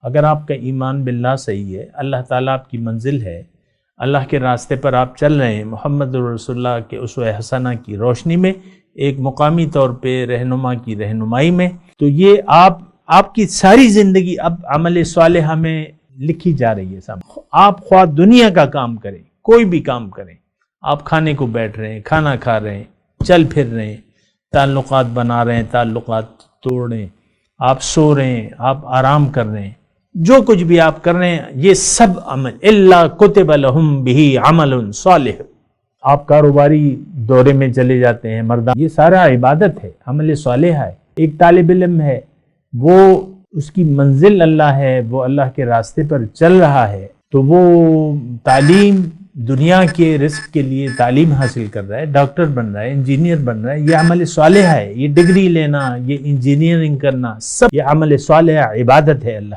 अगर आपका ईमान बिल्लाह सही है, अल्लाह ताला आपकी मंजिल है, अल्लाह के रास्ते पर आप चल रहे हैं, मोहम्मद रसूलुल्लाह के उसवे हसना की रोशनी में, एक मुकामी तौर पे रहनुमा की रहनुमाई में, तो ये आपकी सारी ज़िंदगी अब अमल सालिहा में लिखी जा रही है साहब। आप ख्वाह दुनिया का काम करें, कोई भी काम करें, आप खाने को बैठ रहे हैं, खाना खा रहे हैं, चल फिर रहे हैं, ताल्लुकात बना रहे हैं, ताल्लुकात तोड़ रहे हैं, आप सो रहे हैं, आप आराम कर रहे हैं, जो कुछ भी आप कर रहे हैं, ये सब अमल इल्ला कुतिब लहुम बिही अमलुन सालिह। आप कारोबारी दौरे में चले जाते हैं, मर्दा, ये सारा इबादत है, अमल सालिह है। एक तालिब इल्म है, वो उसकी मंजिल अल्लाह है, वो अल्लाह के रास्ते पर चल रहा है, तो वो तालीम, दुनिया के रिस्क के लिए तालीम हासिल कर रहा है, डॉक्टर बन रहा है, इंजीनियर बन रहा है, ये अमल सालिह है। ये डिग्री लेना, ये इंजीनियरिंग करना, सब ये अमल सालिह इबादत है अल्लाह